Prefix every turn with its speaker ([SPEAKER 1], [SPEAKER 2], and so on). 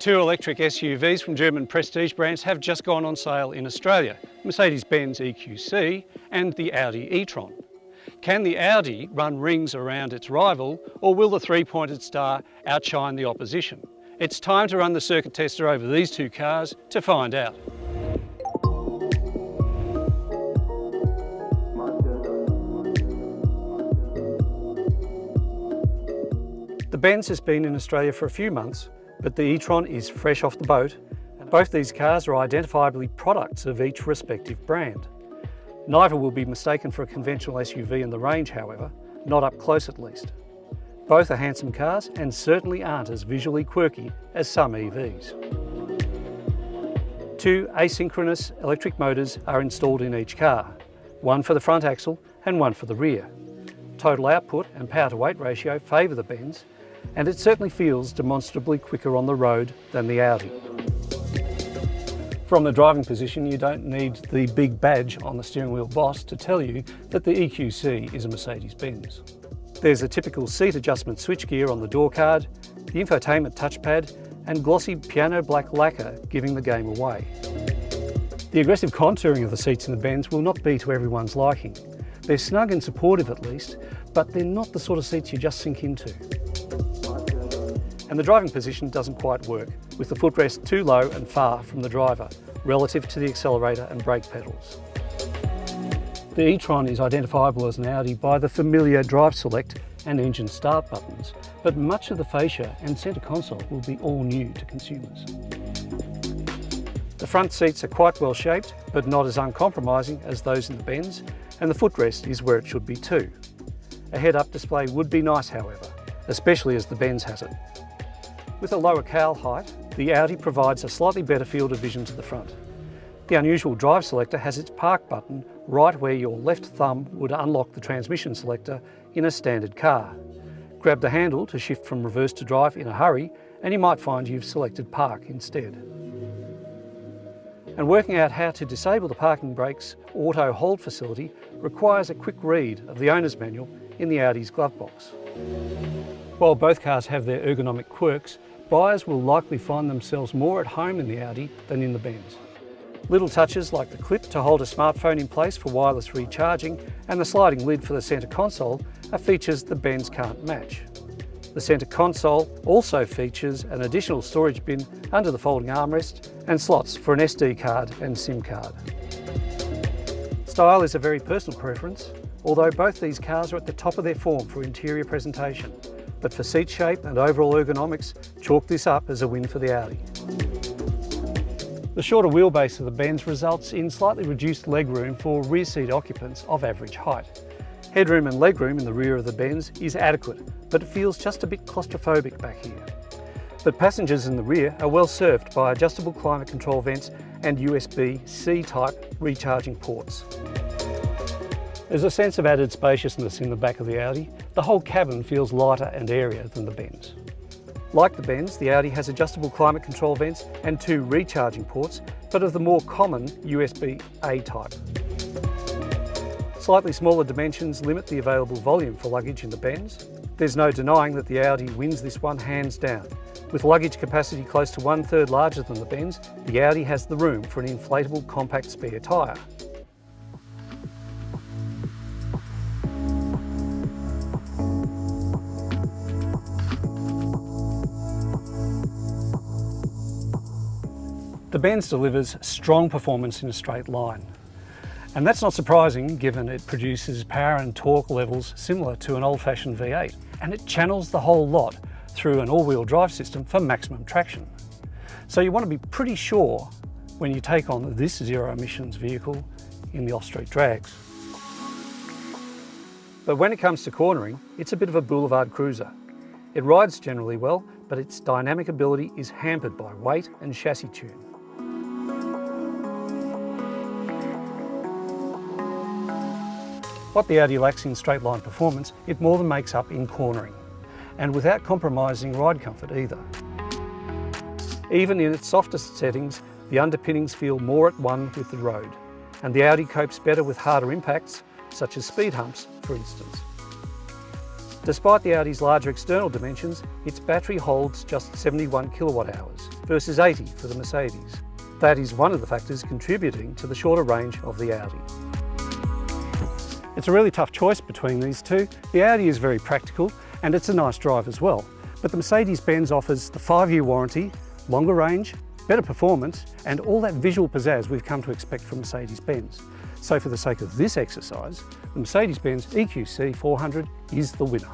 [SPEAKER 1] Two electric SUVs from German prestige brands have just gone on sale in Australia, Mercedes-Benz EQC and the Audi e-tron. Can the Audi run rings around its rival, or will the three-pointed star outshine the opposition? It's time to run the circuit tester over these two cars to find out. The Benz has been in Australia for a few months, but the e-tron is fresh off the boat, and both these cars are identifiably products of each respective brand. Neither will be mistaken for a conventional SUV in the range, however, not up close at least. Both are handsome cars and certainly aren't as visually quirky as some EVs. Two asynchronous electric motors are installed in each car, one for the front axle and one for the rear. Total output and power to weight ratio favour the Benz, and it certainly feels demonstrably quicker on the road than the Audi. From the driving position, you don't need the big badge on the steering wheel boss to tell you that the EQC is a Mercedes-Benz. There's a typical seat adjustment switchgear on the door card, the infotainment touchpad, and glossy piano black lacquer giving the game away. The aggressive contouring of the seats in the Benz will not be to everyone's liking. They're snug and supportive at least, but they're not the sort of seats you just sink into. And the driving position doesn't quite work, with the footrest too low and far from the driver, relative to the accelerator and brake pedals. The e-tron is identifiable as an Audi by the familiar drive select and engine start buttons, but much of the fascia and centre console will be all new to consumers. The front seats are quite well shaped, but not as uncompromising as those in the Benz, and the footrest is where it should be too. A head-up display would be nice, however, especially as the Benz has it. With a lower cowl height, the Audi provides a slightly better field of vision to the front. The unusual drive selector has its park button right where your left thumb would unlock the transmission selector in a standard car. Grab the handle to shift from reverse to drive in a hurry, and you might find you've selected park instead. And working out how to disable the parking brake's auto hold facility requires a quick read of the owner's manual in the Audi's glove box. While both cars have their ergonomic quirks, buyers will likely find themselves more at home in the Audi than in the Benz. Little touches like the clip to hold a smartphone in place for wireless recharging and the sliding lid for the centre console are features the Benz can't match. The centre console also features an additional storage bin under the folding armrest and slots for an SD card and SIM card. Style is a very personal preference, although both these cars are at the top of their form for interior presentation. But for seat shape and overall ergonomics, chalk this up as a win for the Audi. The shorter wheelbase of the Benz results in slightly reduced legroom for rear seat occupants of average height. Headroom and legroom in the rear of the Benz is adequate, but it feels just a bit claustrophobic back here. But passengers in the rear are well served by adjustable climate control vents and USB-C type recharging ports. There's a sense of added spaciousness in the back of the Audi. The whole cabin feels lighter and airier than the Benz. Like the Benz, the Audi has adjustable climate control vents and two recharging ports, but of the more common USB-A type. Slightly smaller dimensions limit the available volume for luggage in the Benz. There's no denying that the Audi wins this one hands down. With luggage capacity close to 1/3 larger than the Benz, the Audi has the room for an inflatable compact spare tyre. The Benz delivers strong performance in a straight line. And that's not surprising given it produces power and torque levels similar to an old-fashioned V8, and it channels the whole lot through an all-wheel drive system for maximum traction. So you want to be pretty sure when you take on this zero-emissions vehicle in the off-street drags. But when it comes to cornering, it's a bit of a boulevard cruiser. It rides generally well, but its dynamic ability is hampered by weight and chassis tune. What the Audi lacks in straight line performance, it more than makes up in cornering, and without compromising ride comfort either. Even in its softest settings, the underpinnings feel more at one with the road, and the Audi copes better with harder impacts, such as speed humps, for instance. Despite the Audi's larger external dimensions, its battery holds just 71 kilowatt hours versus 80 for the Mercedes. That is one of the factors contributing to the shorter range of the Audi. It's a really tough choice between these two. The Audi is very practical and it's a nice drive as well, but the Mercedes-Benz offers the 5-year warranty, longer range, better performance, and all that visual pizzazz we've come to expect from Mercedes-Benz. So for the sake of this exercise, the Mercedes-Benz EQC400 is the winner.